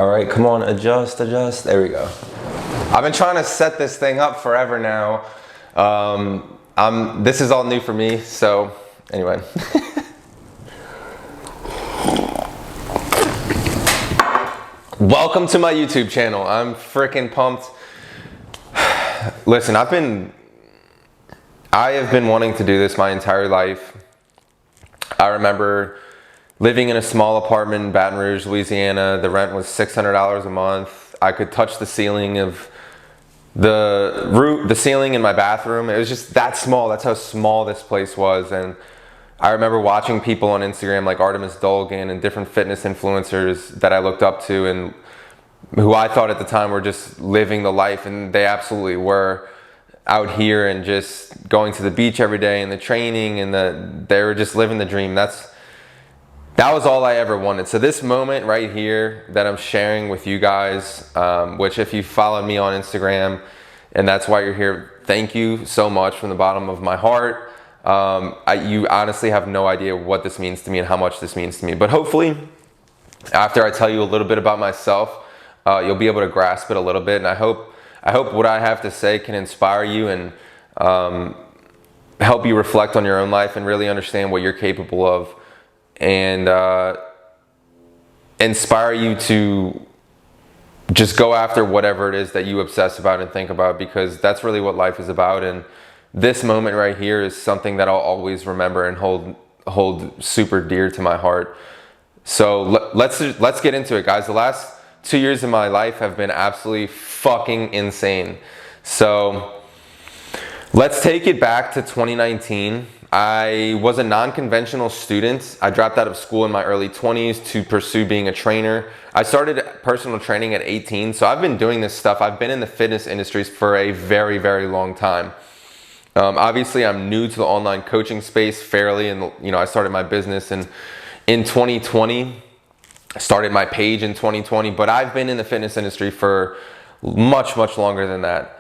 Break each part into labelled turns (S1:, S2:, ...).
S1: All right, come on, adjust. There we go. I've been trying to set this thing up forever now. This is all new for me, so anyway. Welcome to my YouTube channel. I'm freaking pumped. Listen, I have been wanting to do this my entire life. I remember living in a small apartment in Baton Rouge, Louisiana. The rent was $600 a month. I could touch the ceiling of the ceiling in my bathroom. It was just that small. That's how small this place was. And I remember watching people on Instagram like Artemis Dolgan and different fitness influencers that I looked up to and who I thought at the time were just living the life, and they absolutely were, out here and just going to the beach every day and the training, and they were just living the dream. That was all I ever wanted. So this moment right here that I'm sharing with you guys, which if you followed me on Instagram and that's why you're here, thank you so much from the bottom of my heart. You honestly have no idea what this means to me and how much this means to me. But hopefully, after I tell you a little bit about myself, you'll be able to grasp it a little bit. And I hope what I have to say can inspire you and help you reflect on your own life and really understand what you're capable of, and inspire you to just go after whatever it is that you obsess about and think about, because that's really what life is about. And this moment right here is something that I'll always remember and hold super dear to my heart. So let's get into it, guys. The last 2 years of my life have been absolutely fucking insane. So let's take it back to 2019. I was a non-conventional student. I dropped out of school in my early 20s to pursue being a trainer. I started personal training at 18, so I've been doing this stuff. I've been in the fitness industries for a very, very long time. Obviously, I'm new to the online coaching space fairly, and I started my business in 2020. I started my page in 2020, but I've been in the fitness industry for much, much longer than that.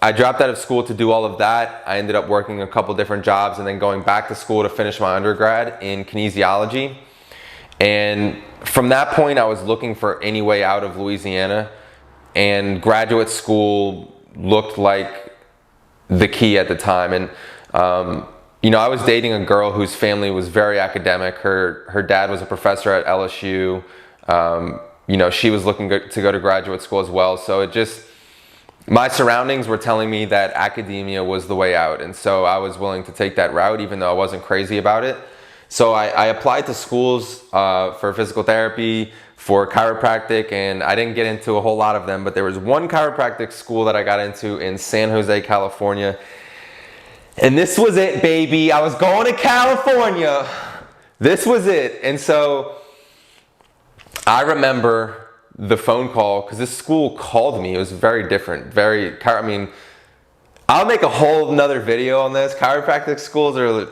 S1: I dropped out of school to do all of that. I ended up working a couple different jobs and then going back to school to finish my undergrad in kinesiology. And from that point, I was looking for any way out of Louisiana, and graduate school looked like the key at the time. And I was dating a girl whose family was very academic. Her dad was a professor at LSU. She was looking to go to graduate school as well. So my surroundings were telling me that academia was the way out. And so I was willing to take that route, even though I wasn't crazy about it. So I applied to schools for physical therapy, for chiropractic, and I didn't get into a whole lot of them, but there was one chiropractic school that I got into in San Jose, California. And this was it, baby. I was going to California. This was it. And so I remember the phone call, because this school called me. It was very different. I'll make a whole nother video on this. Chiropractic schools they're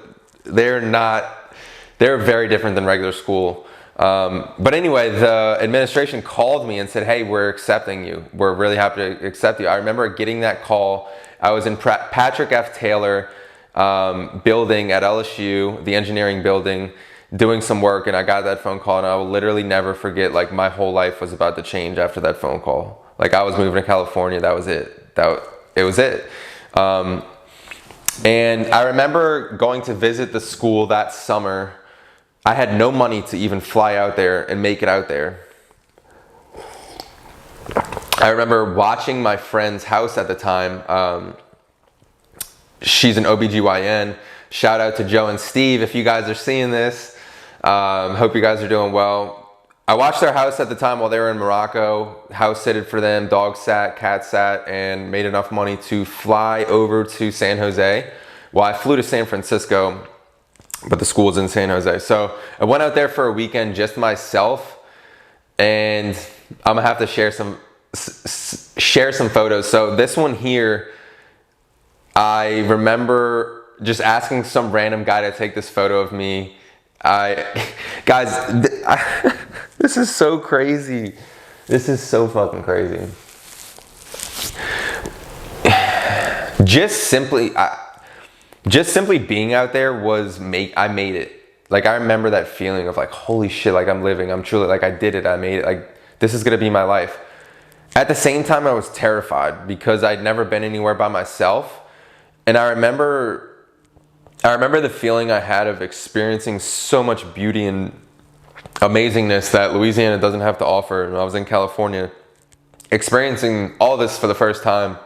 S1: very different than regular school. But anyway, the administration called me and said, hey, we're accepting you. We're really happy to accept you. I remember getting that call. I was in Patrick F. Taylor building at LSU, the engineering building, doing some work, and I got that phone call, and I will literally never forget, my whole life was about to change after that phone call. I was moving to California. That was it. It was it. And I remember going to visit the school that summer. I had no money to even fly out there and make it out there. I remember watching my friend's house at the time. She's an OBGYN. Shout out to Joe and Steve if you guys are seeing this. Hope you guys are doing well. I watched their house at the time while they were in Morocco. House sitted for them, dog sat, cat sat, and made enough money to fly over to San Jose. Well, I flew to San Francisco, but the school's in San Jose. So I went out there for a weekend just myself, and I'm gonna have to share some photos. So this one here, I remember just asking some random guy to take this photo of me. This is so crazy. This is so fucking crazy. Just simply being out there I made it. I remember that feeling of holy shit, I'm living, I'm truly, I did it, I made it. this is going to be my life. At the same time, I was terrified because I'd never been anywhere by myself. And I remember the feeling I had of experiencing so much beauty and amazingness that Louisiana doesn't have to offer. And I was in California, experiencing all this for the first time.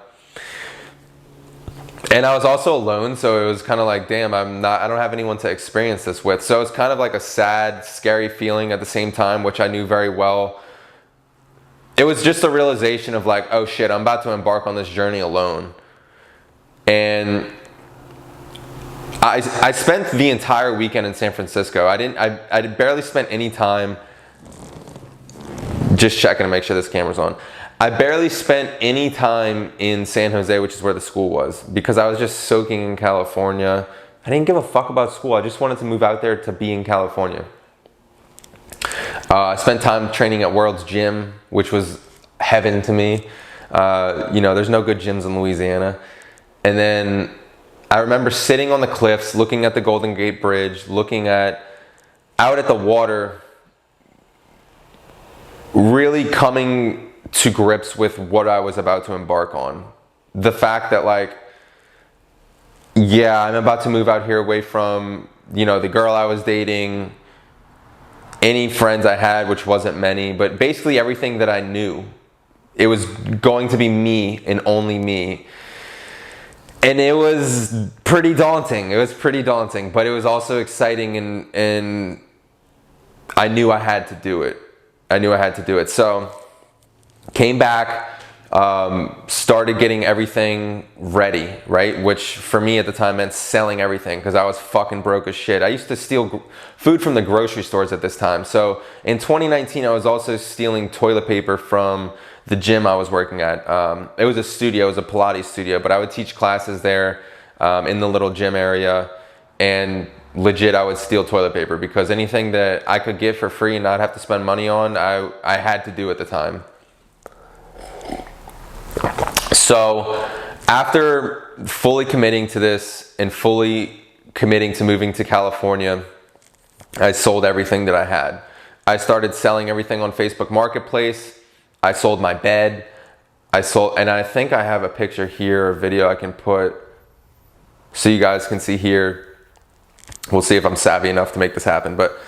S1: And I was also alone, so it was kind of like, damn, I don't have anyone to experience this with. So it's kind of like a sad, scary feeling at the same time, which I knew very well. It was just a realization of like, oh shit, I'm about to embark on this journey alone. And I spent the entire weekend in San Francisco. I barely spent any time, just checking to make sure this camera's on. I barely spent any time in San Jose, which is where the school was, because I was just soaking in California. I didn't give a fuck about school. I just wanted to move out there to be in California. I spent time training at World's Gym, which was heaven to me. There's no good gyms in Louisiana. And then I remember sitting on the cliffs, looking at the Golden Gate Bridge, looking out at the water, really coming to grips with what I was about to embark on. The fact that like, yeah, I'm about to move out here away from, the girl I was dating, any friends I had, which wasn't many, but basically everything that I knew. It was going to be me and only me. And it was pretty daunting. But it was also exciting, and I knew I had to do it. So came back, started getting everything ready, right? Which for me at the time meant selling everything because I was fucking broke as shit. I used to steal food from the grocery stores at this time. So in 2019, I was also stealing toilet paper from the gym I was working at. It was a Pilates studio, but I would teach classes there in the little gym area, and legit I would steal toilet paper because anything that I could get for free and not have to spend money on, I had to do at the time. So after fully committing to this and fully committing to moving to California, I sold everything that I had. I started selling everything on Facebook Marketplace. I sold my bed. And I think I have a picture here, a video I can put so you guys can see here. We'll see if I'm savvy enough to make this happen, but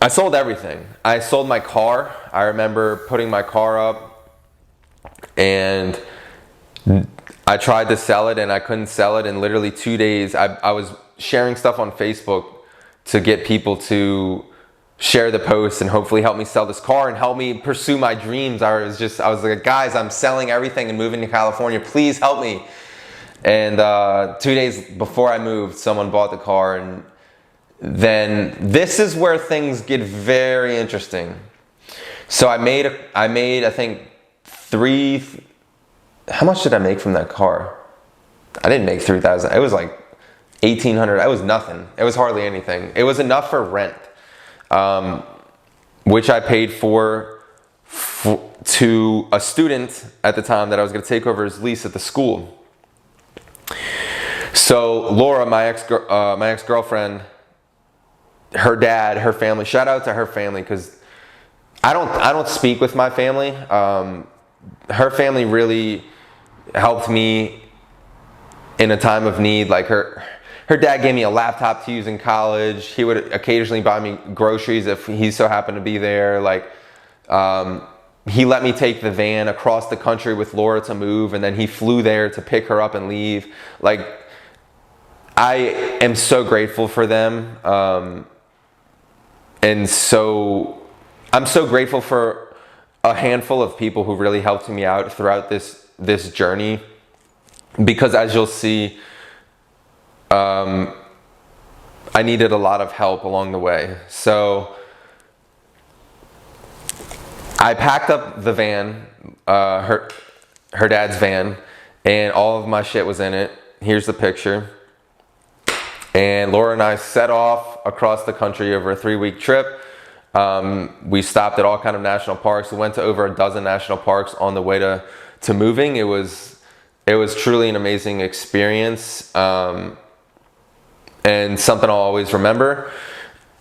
S1: I sold everything. I sold my car. I remember putting my car up, and I tried to sell it and I couldn't sell it. In literally 2 days, I was sharing stuff on Facebook to get people to share the post and hopefully help me sell this car and help me pursue my dreams. I was like, guys, I'm selling everything and moving to California. Please help me. And 2 days before I moved, someone bought the car. And then this is where things get very interesting. So I made I think how much did I make from that car? I didn't make $3,000. It was like $1,800. It was nothing. It was hardly anything. It was enough for rent, which I paid for to a student at the time that I was going to take over his lease at the school. So Laura, my ex-girlfriend, her dad, her family, shout out to her family, because I don't speak with my family. Her family really helped me in a time of need. Like her dad gave me a laptop to use in college. He would occasionally buy me groceries if he so happened to be there. Like, he let me take the van across the country with Laura to move, and then he flew there to pick her up and leave. Like, I am so grateful for them. And so I'm so grateful for a handful of people who really helped me out throughout this journey, because as you'll see, I needed a lot of help along the way. So I packed up the van, her dad's van, and all of my shit was in it. Here's the picture. And Laura and I set off across the country over a 3-week trip. We stopped at all kind of national parks. We went to over a dozen national parks on the way to moving. It was truly an amazing experience, and something I'll always remember.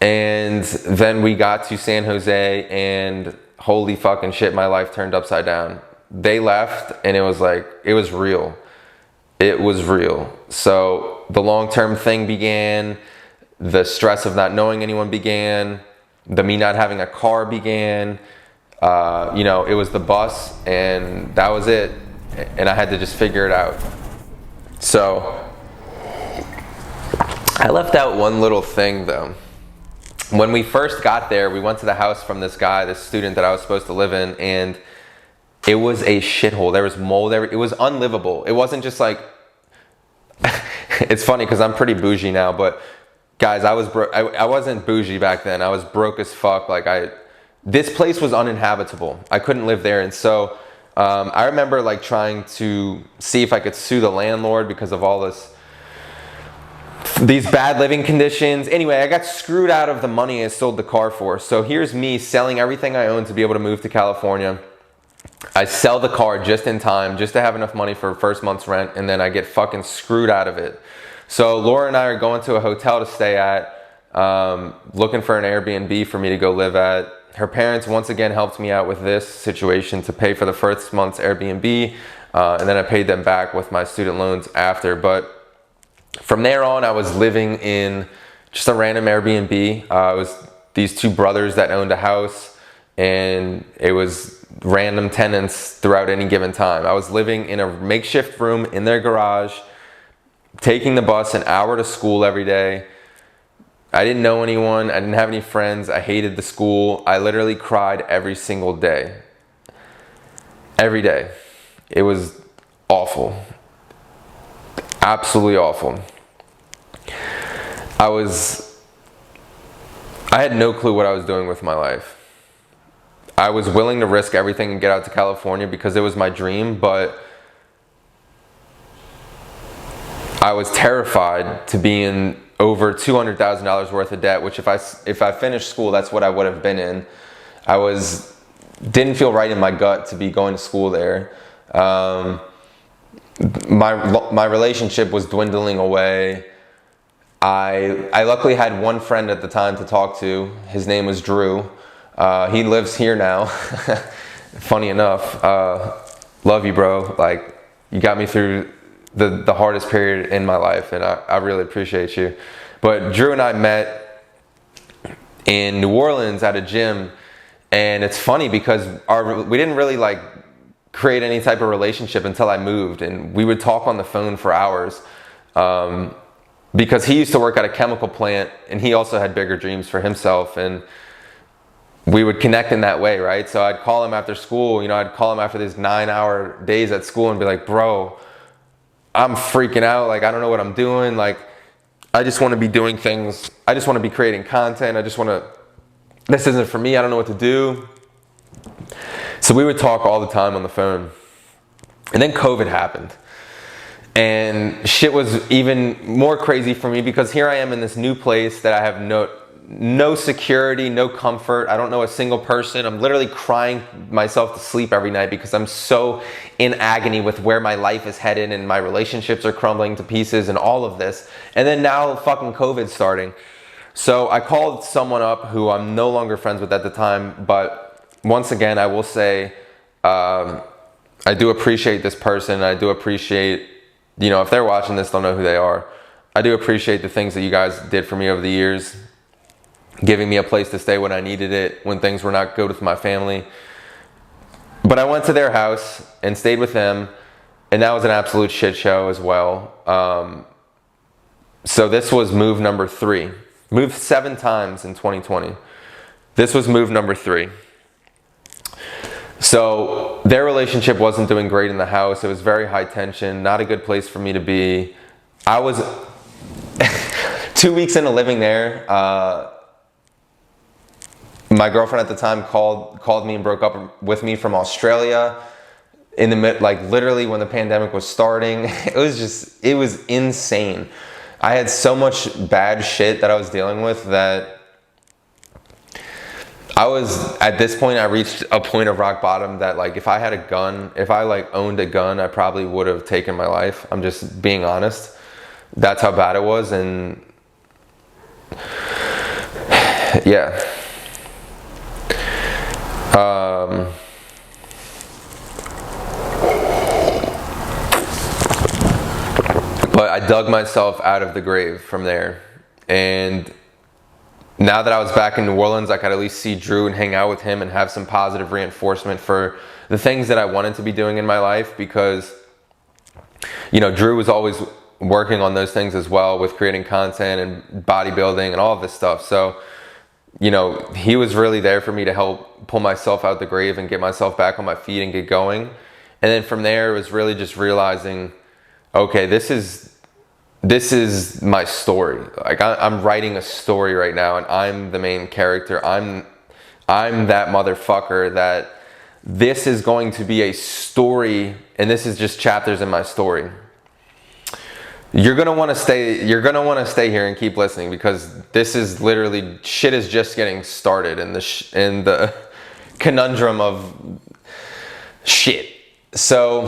S1: And then we got to San Jose, and holy fucking shit, my life turned upside down. They left, and it was like, it was real. It was real. So the long-term thing began, the stress of not knowing anyone began, the me not having a car began. You know, it was the bus, and that was it. And I had to just figure it out. So I left out one little thing though. When we first got there, we went to the house from this guy, this student that I was supposed to live in, and it was a shithole. There was mold. It was unlivable. It wasn't just like, it's funny because I'm pretty bougie now, but guys, I wasn't bougie back then. I was broke as fuck. Like this place was uninhabitable. I couldn't live there. And so I remember like trying to see if I could sue the landlord because of all these bad living conditions. Anyway, I got screwed out of the money I sold the car for. So here's me selling everything I own to be able to move to California. I sell the car just in time, just to have enough money for first month's rent, and then I get fucking screwed out of it. So Laura and I are going to a hotel to stay at, looking for an Airbnb for me to go live at. Her parents once again helped me out with this situation to pay for the first month's Airbnb, and then I paid them back with my student loans after. But from there on, I was living in just a random Airbnb. It was these two brothers that owned a house, and it was random tenants throughout any given time. I was living in a makeshift room in their garage, taking the bus an hour to school every day. I didn't know anyone. I didn't have any friends. I hated the school. I literally cried every single day. Every day. It was awful. Absolutely awful. I had no clue what I was doing with my life. I was willing to risk everything and get out to California because it was my dream, but I was terrified to be in over $200,000 worth of debt, which if I finished school, that's what I would have been in. Didn't feel right in my gut to be going to school there. My relationship was dwindling away. I luckily had one friend at the time to talk to. His name was Drew. He lives here now. Funny enough. Love you, bro. Like, you got me through the hardest period in my life, and I really appreciate you. But Drew and I met in New Orleans at a gym, and it's funny because we didn't really like create any type of relationship until I moved, and we would talk on the phone for hours because he used to work at a chemical plant, and he also had bigger dreams for himself, and we would connect in that way, right? So I'd call him after school, I'd call him after these 9-hour days at school and be like, bro, I'm freaking out. Like, I don't know what I'm doing. Like, I just want to be doing things. I just want to be creating content. This isn't for me. I don't know what to do. So we would talk all the time on the phone. And then COVID happened. And shit was even more crazy for me because here I am in this new place that I have no security, no comfort. I don't know a single person. I'm literally crying myself to sleep every night because I'm so in agony with where my life is headed and my relationships are crumbling to pieces and all of this. And then now fucking COVID's starting. So I called someone up who I'm no longer friends with at the time, but once again, I will say, I do appreciate this person. I do appreciate, if they're watching this, they'll know who they are. I do appreciate the things that you guys did for me over the years, giving me a place to stay when I needed it, when things were not good with my family. But I went to their house and stayed with them, and that was an absolute shit show as well. So this was move number 3. Moved 7 times in 2020. This was move number 3. So their relationship wasn't doing great in the house. It was very high tension, not a good place for me to be. I was 2 weeks into living there. My girlfriend at the time called me and broke up with me from Australia in the literally when the pandemic was starting. It was insane. I had so much bad shit that I was dealing with that at this point, I reached a point of rock bottom that if I had a gun, if I owned a gun, I probably would have taken my life. I'm just being honest. That's how bad it was. And yeah. But I dug myself out of the grave from there. And now that I was back in New Orleans, I could at least see Drew and hang out with him and have some positive reinforcement for the things that I wanted to be doing in my life, because, you know, Drew was always working on those things as well, with creating content and bodybuilding and all of this stuff. So, you know, he was really there for me to help pull myself out the grave and get myself back on my feet and get going. And then from there, it was really just realizing, okay, this is my story. Like, I'm writing a story right now, and I'm the main character. I'm that motherfucker. That this is going to be a story, and this is just chapters in my story. You're gonna want to stay here and keep listening, because this is literally, shit is just getting started in the conundrum of shit. So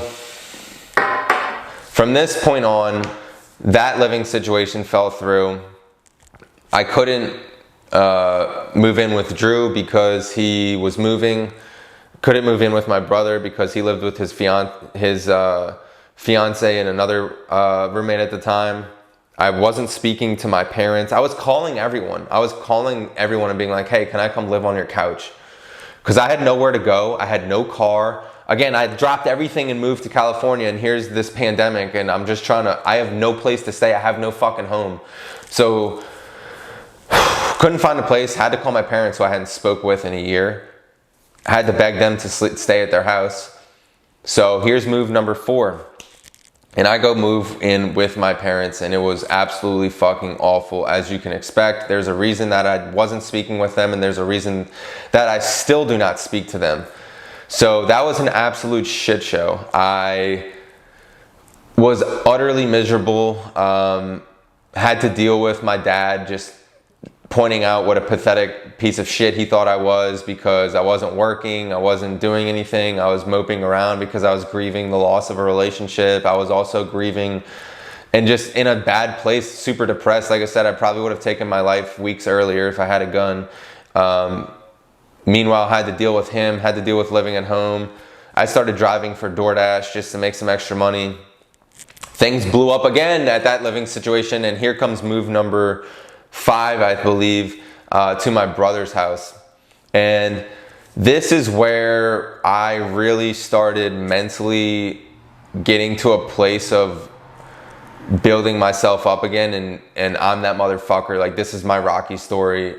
S1: from this point on, that living situation fell through. I couldn't move in with Drew because he was moving. Couldn't move in with my brother because he lived with his fiance and another roommate at the time. I wasn't speaking to my parents. I was calling everyone. And being like, hey, can I come live on your couch? Because I had nowhere to go. I had no car. Again, I dropped everything and moved to California, and here's this pandemic, and I'm just I have no place to stay. I have no fucking home. So couldn't find a place, had to call my parents who I hadn't spoke with in a year. I had to beg them to stay at their house. So here's move number 4. And I go move in with my parents, and it was absolutely fucking awful, as you can expect. There's a reason that I wasn't speaking with them, and there's a reason that I still do not speak to them. So that was an absolute shit show. I was utterly miserable. Had to deal with my dad just pointing out what a pathetic piece of shit he thought I was, because I wasn't working, I wasn't doing anything, I was moping around because I was grieving the loss of a relationship. I was also grieving and just in a bad place, super depressed. Like I said, I probably would have taken my life weeks earlier if I had a gun. Meanwhile, I had to deal with him, had to deal with living at home. I started driving for DoorDash just to make some extra money. Things blew up again at that living situation, and here comes move number 5, I believe, to my brother's house. And this is where I really started mentally getting to a place of building myself up again, and I'm that motherfucker. Like, this is my Rocky story.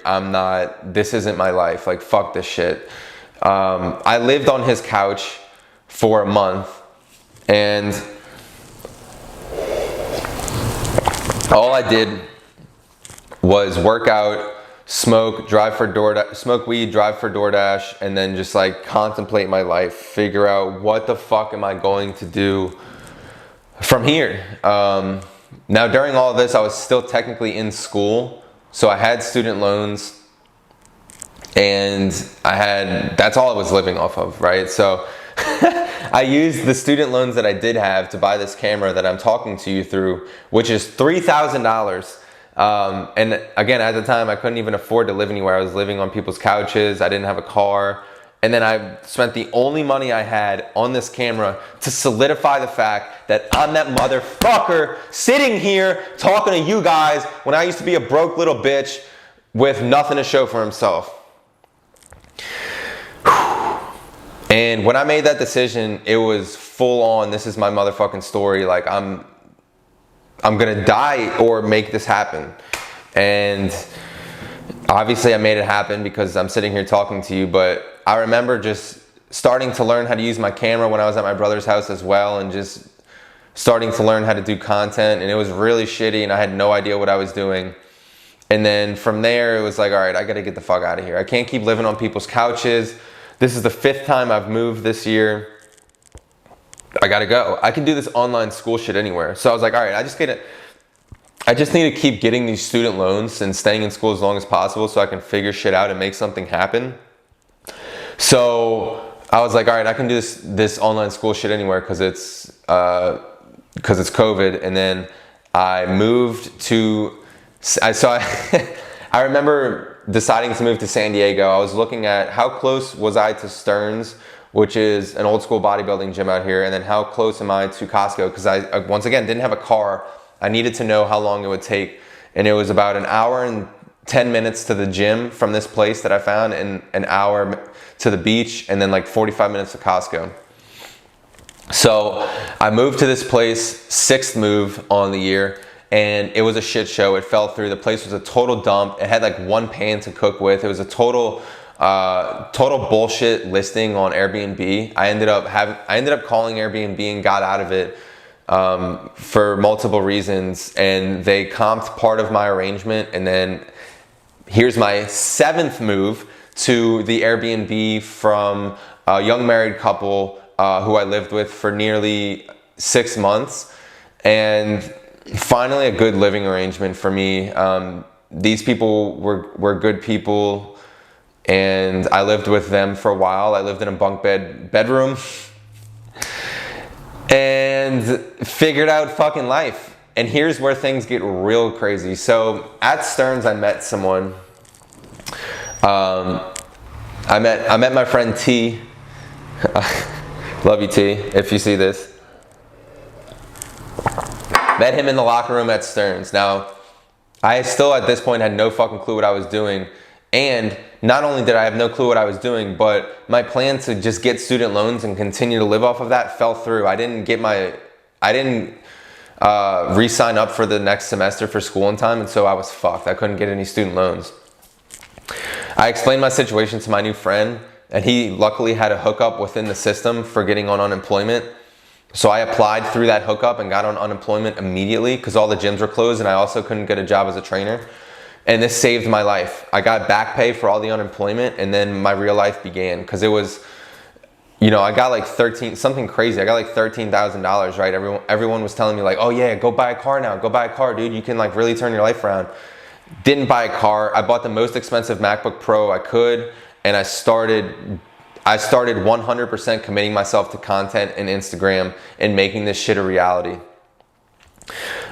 S1: This isn't my life. Like, fuck this shit. I lived on his couch for a month, and all I did was work out, smoke weed, drive for DoorDash, and then just like contemplate my life, figure out what the fuck am I going to do from here. Now, during all of this, I was still technically in school, so I had student loans, and that's all I was living off of, right? So I used the student loans that I did have to buy this camera that I'm talking to you through, which is $3,000. And again, at the time, I couldn't even afford to live anywhere. I was living on people's couches. I didn't have a car. And then I spent the only money I had on this camera to solidify the fact that I'm that motherfucker sitting here talking to you guys when I used to be a broke little bitch with nothing to show for himself. And when I made that decision, it was full on, this is my motherfucking story. Like, I'm gonna die or make this happen. And obviously I made it happen because I'm sitting here talking to you, but I remember just starting to learn how to use my camera when I was at my brother's house as well, and just starting to learn how to do content, and it was really shitty, and I had no idea what I was doing. And then from there, it was like, all right, I gotta get the fuck out of here. I can't keep living on people's couches. This is the 5th time I've moved this year. I gotta go. I can do this online school shit anywhere. So I was like, all right, I just need to keep getting these student loans and staying in school as long as possible so I can figure shit out and make something happen. So I was like, all right, I can do this online school shit anywhere because it's COVID. And then I moved to, I remember deciding to move to San Diego, I was looking at how close was I to Stearns, which is an old school bodybuilding gym out here, and then how close am I to Costco, because I once again didn't have a car. I needed to know how long it would take, and it was about an hour and 10 minutes to the gym from this place that I found, and an hour to the beach, and then like 45 minutes to Costco. So I moved to this place, 6th move on the year, and it was a shit show. It fell through. The place was a total dump. It had like one pan to cook with. It was a total bullshit listing on Airbnb. I ended up calling Airbnb and got out of it for multiple reasons, and they comped part of my arrangement. And then here's my 7th move to the Airbnb from a young married couple who I lived with for nearly 6 months, and finally a good living arrangement for me. These people were good people, and I lived with them for a while. I lived in a bunk bedroom and figured out fucking life. And here's where things get real crazy. So at Stearns, I met someone. I met my friend T. Love you, T, if you see this. Met him in the locker room at Stearns. Now, I still at this point had no fucking clue what I was doing. And not only did I have no clue what I was doing, but my plan to just get student loans and continue to live off of that fell through. I didn't re-sign up for the next semester for school in time, and so I was fucked. I couldn't get any student loans. I explained my situation to my new friend, and he luckily had a hookup within the system for getting on unemployment. So I applied through that hookup and got on unemployment immediately because all the gyms were closed, and I also couldn't get a job as a trainer. And this saved my life. I got back pay for all the unemployment, and then my real life began, because it was, I got like something crazy. I got like $13,000, right? Everyone was telling me like, oh yeah, go buy a car now. Go buy a car, dude. You can like really turn your life around. Didn't buy a car. I bought the most expensive MacBook Pro I could, and I started 100% committing myself to content and Instagram and making this shit a reality.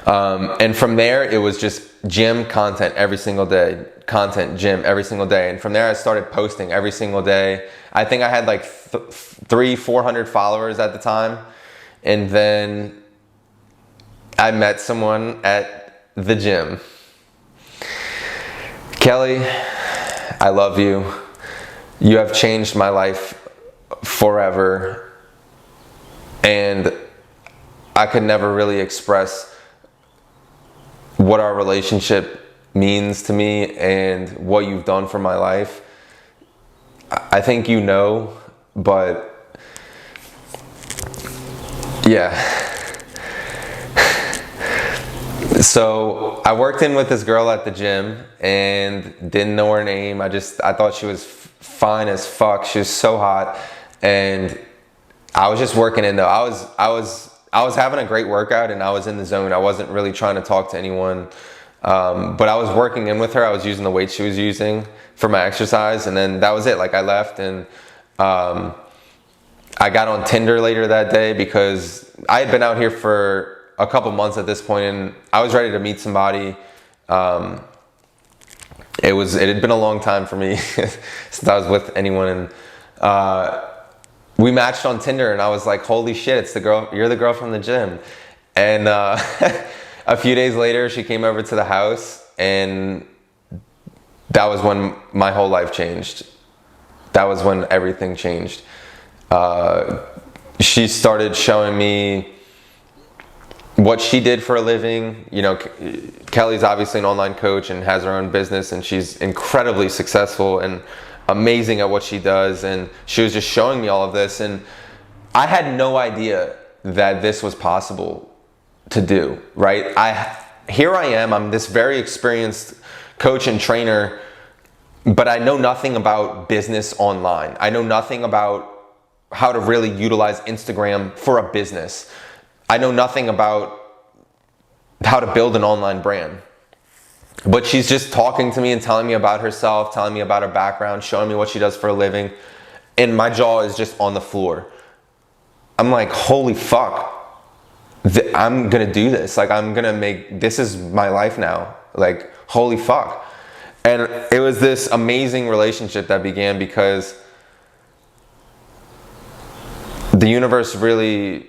S1: And from there, it was just gym content every single day, gym every single day. And from there, I started posting every single day. I think I had like 400 followers at the time. And then I met someone at the gym. Kelly, I love you. You have changed my life forever. And I could never really express what our relationship means to me and what you've done for my life. I think you know, but yeah. So I worked in with this girl at the gym and didn't know her name. I thought she was fine as fuck. She was so hot, and I was just working in though. I was having a great workout, and I was in the zone. I wasn't really trying to talk to anyone, but I was working in with her. I was using the weights she was using for my exercise, and then that was it. Like I left, and I got on Tinder later that day because I had been out here for a couple months at this point, and I was ready to meet somebody. It had been a long time for me since I was with anyone, and we matched on Tinder, and I was like, holy shit, it's the girl, you're the girl from the gym. And a few days later, she came over to the house, and that was when my whole life changed. That was when everything changed. She started showing me what she did for a living. Kelly's obviously an online coach and has her own business, and she's incredibly successful and amazing at what she does, and she was just showing me all of this, and I had no idea that this was possible to do, right? Here I am, I'm this very experienced coach and trainer, but I know nothing about business online. I know nothing about how to really utilize Instagram for a business. I know nothing about how to build an online brand. But she's just talking to me and telling me about herself, telling me about her background, showing me what she does for a living. And my jaw is just on the floor. I'm like, holy fuck. I'm gonna do this. Like, this is my life now. Like, holy fuck. And it was this amazing relationship that began because the universe really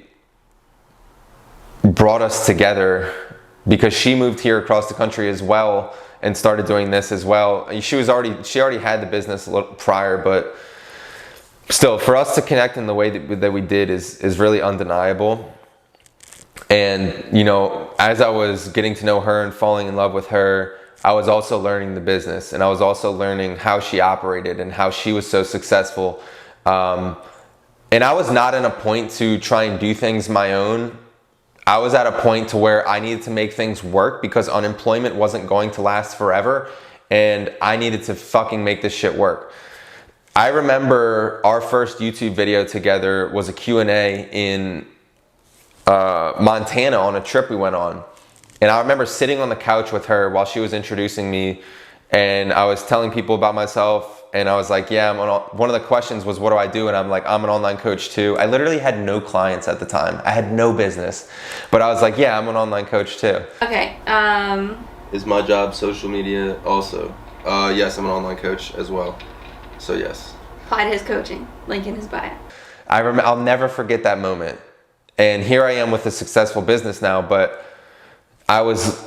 S1: brought us together, because she moved here across the country as well and started doing this as well. She already had the business a little prior, but still, for us to connect in the way that we did is really undeniable. And, you know, as I was getting to know her and falling in love with her, I was also learning the business, and I was also learning how she operated and how she was so successful. And I was not in a point to try and do things my own. I was at a point to where I needed to make things work because unemployment wasn't going to last forever, and I needed to fucking make this shit work. I remember our first YouTube video together was a Q&A in Montana on a trip we went on. And I remember sitting on the couch with her while she was introducing me, and I was telling people about myself, and I was like, yeah, one of the questions was, what do I do? And I'm like, I'm an online coach too. I literally had no clients at the time. I had no business, but I was like, yeah, I'm an online coach too.
S2: Okay.
S3: Is my job social media also? Yes, I'm an online coach as well. So yes.
S2: Clyde has coaching. Link in his bio.
S1: I'll never forget that moment. And here I am with a successful business now, but I was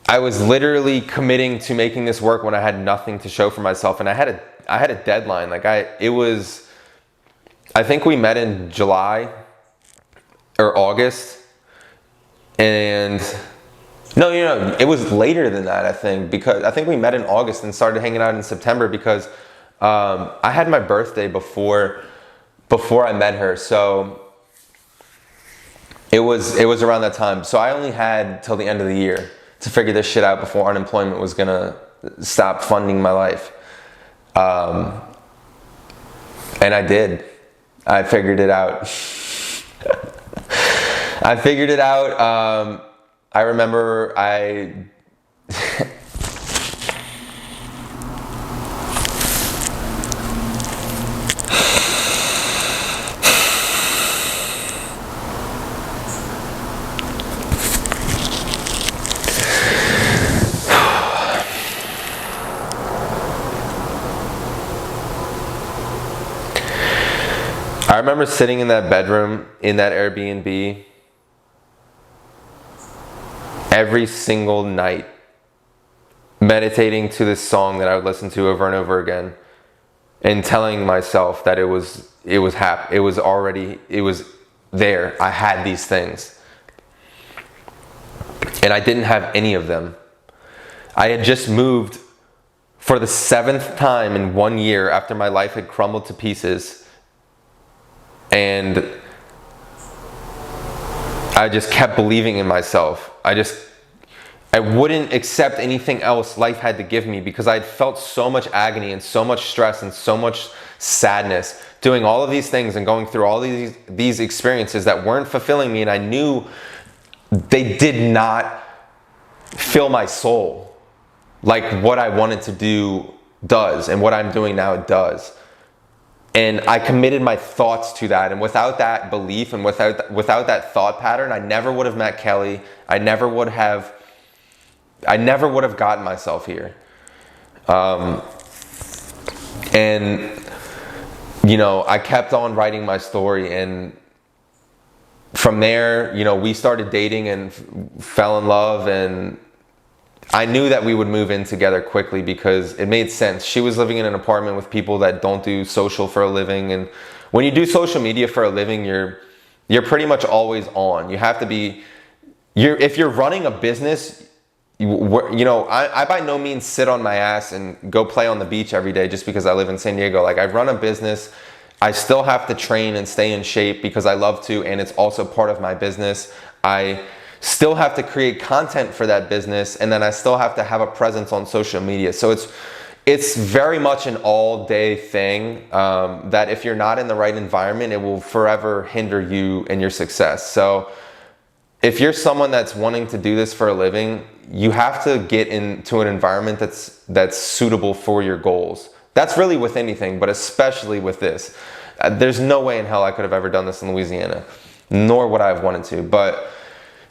S1: literally committing to making this work when I had nothing to show for myself, and I had a deadline. I think we met in July or August, and no, it was later than that, I think, because I think we met in August and started hanging out in September because I had my birthday before I met her, so it was around that time. So I only had till the end of the year to figure this shit out before unemployment was gonna stop funding my life. And I did. I figured it out. I figured it out. I remember I remember sitting in that bedroom in that Airbnb every single night, meditating to this song that I would listen to over and over again, and telling myself that it was there. I had these things, and I didn't have any of them. I had just moved for the 7th time in 1 year after my life had crumbled to pieces. And I just kept believing in myself. I wouldn't accept anything else life had to give me because I had felt so much agony and so much stress and so much sadness doing all of these things and going through all these experiences that weren't fulfilling me, and I knew they did not fill my soul like what I wanted to do does, and what I'm doing now does. And I committed my thoughts to that, and without that belief and without that thought pattern, I never would have met Kelly. I never would have gotten myself here. And I kept on writing my story, and from there, we started dating and fell in love, and I knew that we would move in together quickly because it made sense. She was living in an apartment with people that don't do social for a living, and when you do social media for a living, you're pretty much always on. You have to be. If you're running a business, I by no means sit on my ass and go play on the beach every day just because I live in San Diego. Like, I run a business. I still have to train and stay in shape because I love to, and it's also part of my business. I still have to create content for that business, and then I still have to have a presence on social media. So it's very much an all-day thing that if you're not in the right environment, it will forever hinder you and your success. So if you're someone that's wanting to do this for a living, you have to get into an environment that's suitable for your goals. That's really with anything, but especially with this. There's no way in hell I could have ever done this in Louisiana, nor would I have wanted to. But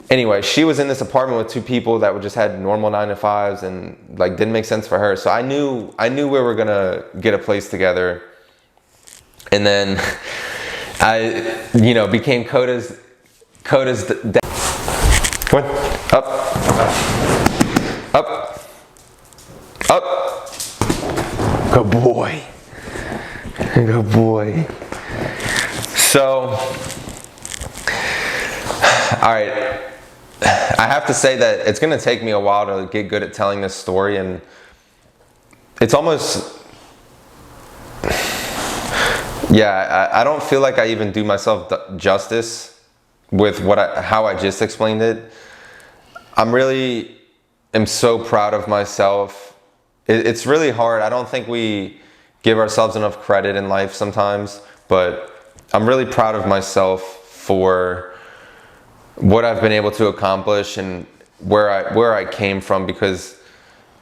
S1: anyway, she was in this apartment with 2 people that just had normal 9 to 5s and like didn't make sense for her. So I knew we were gonna get a place together. And then I, you know, became Coda's dad. Come on, up, up, up. Good boy, good boy. So, all right. I have to say that it's going to take me a while to get good at telling this story, and it's almost, yeah, I don't feel like I even do myself justice with how I just explained it. I'm really am so proud of myself. It's really hard. I don't think we give ourselves enough credit in life sometimes, but I'm really proud of myself for what I've been able to accomplish and where I came from, because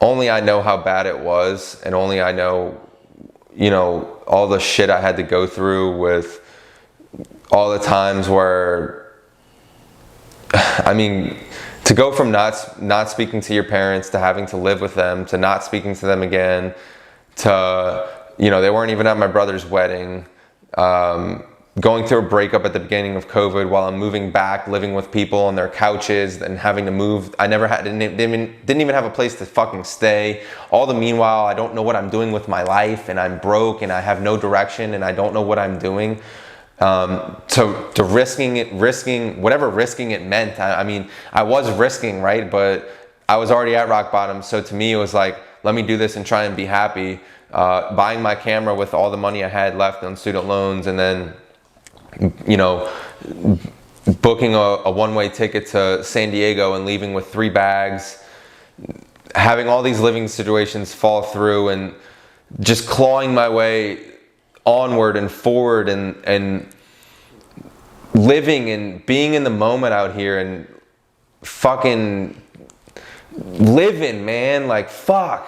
S1: only I know how bad it was, and only I know, you know, all the shit I had to go through, with all the times where, I mean, to go from not speaking to your parents to having to live with them to not speaking to them again to, you know, they weren't even at my brother's wedding, going through a breakup at the beginning of COVID while I'm moving back, living with people on their couches and having to move. I didn't even have a place to fucking stay. All the meanwhile, I don't know what I'm doing with my life, and I'm broke and I have no direction and I don't know what I'm doing. To risking whatever risking it meant. I mean, I was risking, right? But I was already at rock bottom. So to me, it was like, let me do this and try and be happy. Buying my camera with all the money I had left on student loans, and then, you know, booking a one-way ticket to San Diego and leaving with 3 bags, having all these living situations fall through, and just clawing my way onward and forward, and living and being in the moment out here and fucking living, man. Like, fuck.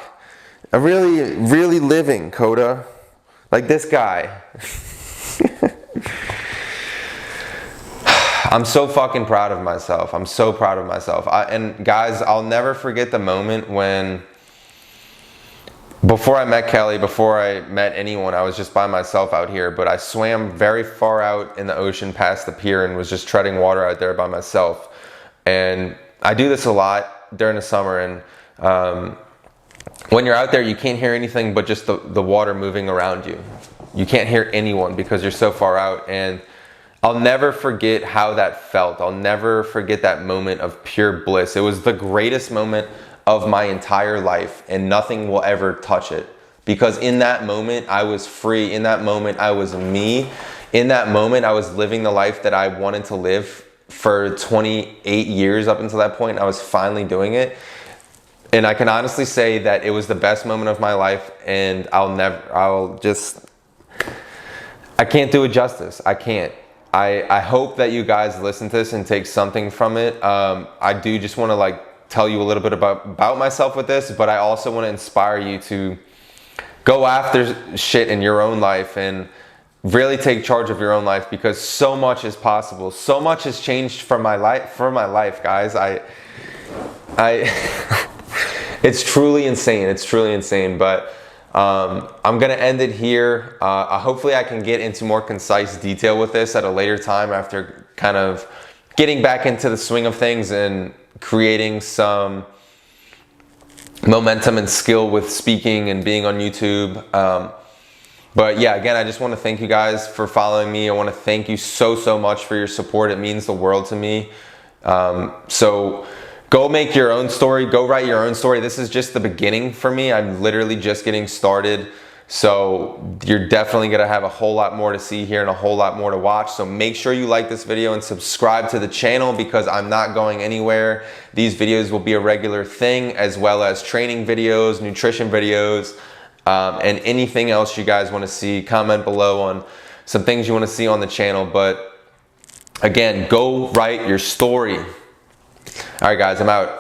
S1: I really living, Coda. Like this guy. I'm so fucking proud of myself. I'm so proud of myself. And guys, I'll never forget the moment when, before I met Kelly, before I met anyone, I was just by myself out here, but I swam very far out in the ocean past the pier and was just treading water out there by myself. And I do this a lot during the summer, and when you're out there, you can't hear anything but just the water moving around you. You can't hear anyone because you're so far out. And I'll never forget how that felt. I'll never forget that moment of pure bliss. It was the greatest moment of my entire life, and nothing will ever touch it. Because in that moment, I was free. In that moment, I was me. In that moment, I was living the life that I wanted to live for 28 years up until that point. I was finally doing it. And I can honestly say that it was the best moment of my life, and I can't do it justice. I can't. I hope that you guys listen to this and take something from it. I do just want to like tell you a little bit about myself with this, but I also want to inspire you to go after shit in your own life and really take charge of your own life, because so much is possible. So much has changed for my life, guys. It's truly insane. It's truly insane. But I'm going to end it here. Hopefully I can get into more concise detail with this at a later time, after kind of getting back into the swing of things and creating some momentum and skill with speaking and being on YouTube. But yeah, again, I just want to thank you guys for following me. I want to thank you so much for your support. It means the world to me. So go make your own story. Go write your own story. This is just the beginning for me. I'm literally just getting started. So you're definitely going to have a whole lot more to see here and a whole lot more to watch. So make sure you like this video and subscribe to the channel, because I'm not going anywhere. These videos will be a regular thing, as well as training videos, nutrition videos, and anything else you guys want to see. Comment below on some things you want to see on the channel. But again, go write your story. All right, guys, I'm out.